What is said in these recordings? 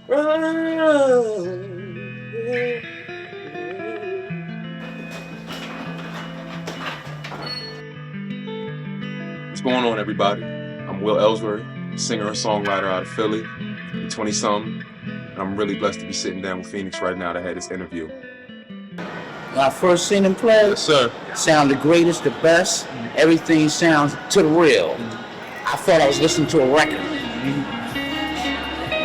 What's going on, everybody? I'm Will Ellsworth, singer and songwriter out of Philly, 20-something. I'm really blessed to be sitting down with Phoenix right now to have this interview. When I first seen him play, Yes, sir. sound the greatest, the best. Everything sounds to the real. I thought I was listening to a record.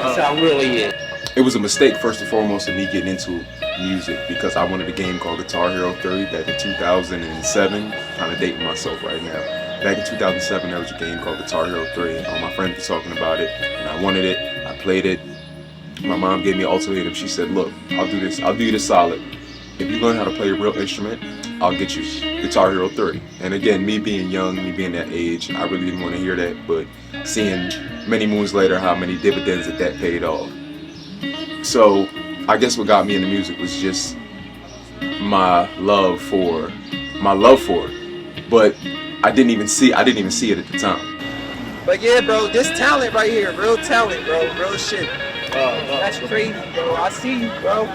That's how it really is. It was a mistake, first and foremost, of me getting into music because I wanted a game called Guitar Hero 3 back in 2007. Kind of dating myself right now. Back in 2007, there was a game called Guitar Hero 3. All my friends were talking about it, and I wanted it. I played it. My mom gave me an ultimatum. She said, "Look, I'll do this. I'll do you this solid. If you learn how to play a real instrument, I'll get you Guitar Hero 3. And again, me being young, me being that age, I really didn't want to hear that. But seeing many moons later how many dividends that paid off. So I guess what got me into music was just my love for it. But I didn't even see it at the time. But yeah, bro, this talent right here, real talent, bro, real shit. That's crazy, bro. I see you, bro.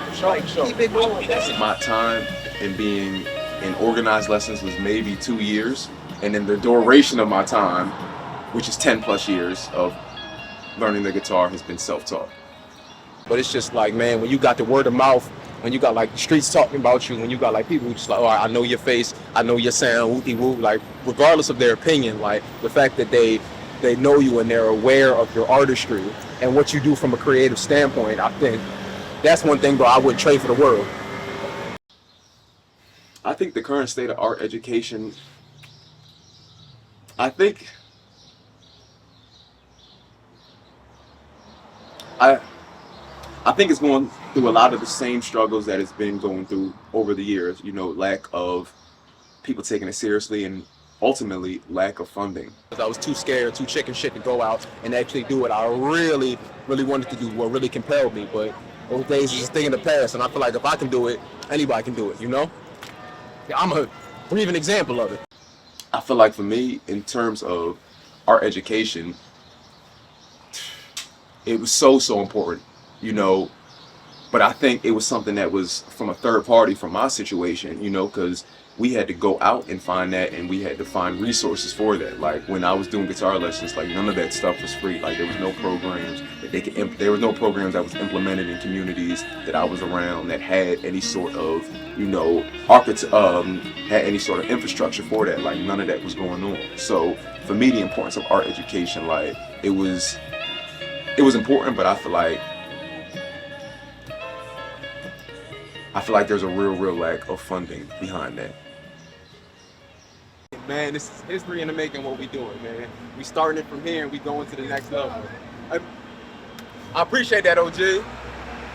Keep it going. My time in being in organized lessons was maybe 2 years, and then the duration of my time, which is 10 plus years of learning the guitar, has been self-taught. But it's just like, man, when you got the word of mouth, when you got like the streets talking about you, when you got like people who just like, oh, I know your face, I know your sound, woo-dee-woo, like regardless of their opinion, like the fact that they know you and they're aware of your artistry and what you do from a creative standpoint, I think that's one thing, bro, I wouldn't trade for the world. I think the current state of art education, I think it's going through a lot of the same struggles that it's been going through over the years. You know, lack of people taking it seriously and ultimately lack of funding. I was too scared, too chicken shit to go out and actually do what I really, really wanted to do, what really compelled me. But those days is a thing in the past, and I feel like if I can do it, anybody can do it, you know? I'm a breathing example of it. I feel like for me, in terms of art education, it was so important, you know, but I think it was something that was from a third party from my situation, you know, because we had to go out and find that, and we had to find resources for that. Like when I was doing guitar lessons, like none of that stuff was free. Like there was no programs that there was no programs that was implemented in communities that I was around that had any sort of, you know, had any sort of infrastructure for that. Like none of that was going on. So for me, the importance of art education, like it was important, but I feel like there's a real lack of funding behind that. Man, this is history in the making, what we doing, man. We starting it from here and we going to the next level. I appreciate that, OG.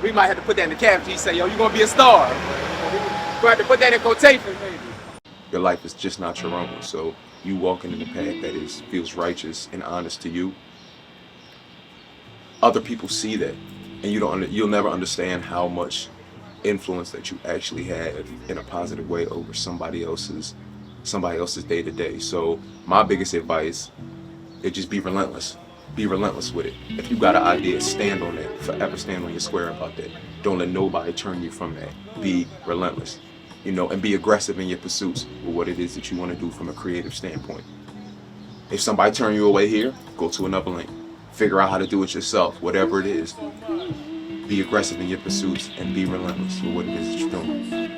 We might have to put that in the caption. Say, yo, you gonna be a star. We'll have to put that in quotation, maybe. Your life is just not your own, so you walking in the path that feels righteous and honest to you. Other people see that, and you'll never understand how much influence that you actually have in a positive way over somebody else's day to day. So my biggest advice is just be relentless. Be relentless with it. If you got an idea, stand on that. Forever stand on your square about that. Don't let nobody turn you from that. Be relentless, you know, and be aggressive in your pursuits with what it is that you want to do from a creative standpoint. If somebody turn you away here, go to another lane. Figure out how to do it yourself, whatever it is. Be aggressive in your pursuits and be relentless with what it is that you're doing.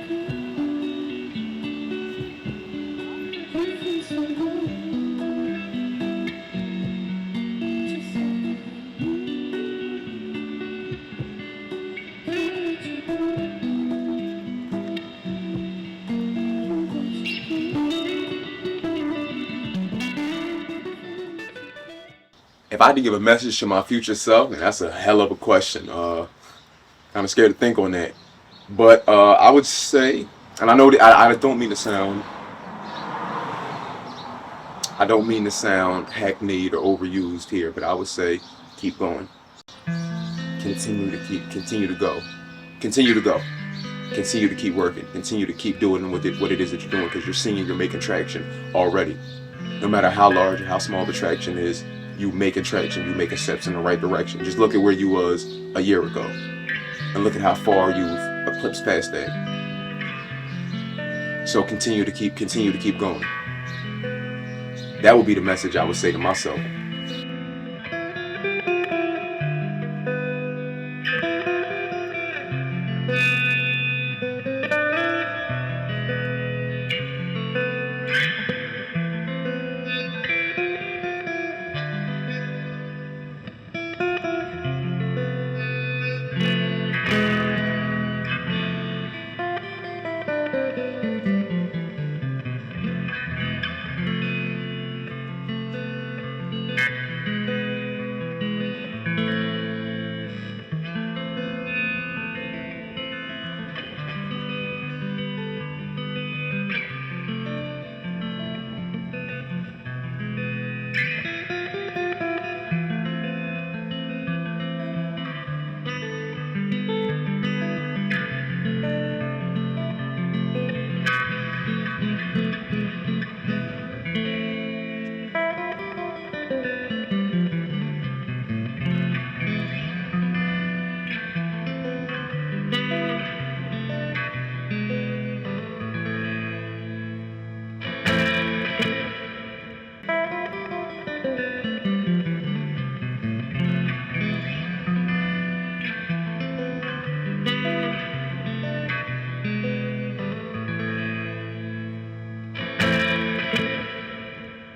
If I had to give a message to my future self, and that's a hell of a question. Kind of scared to think on that. But I would say, and I know that I don't mean to sound hackneyed or overused here, but I would say keep going. Continue to go. Continue to keep working. Continue to keep doing what it is that you're doing, because you're making traction already. No matter how large or how small the traction is, you making traction, you making steps in the right direction. Just look at where you was a year ago, and look at how far you've eclipsed past that. So continue to keep going. That would be the message I would say to myself.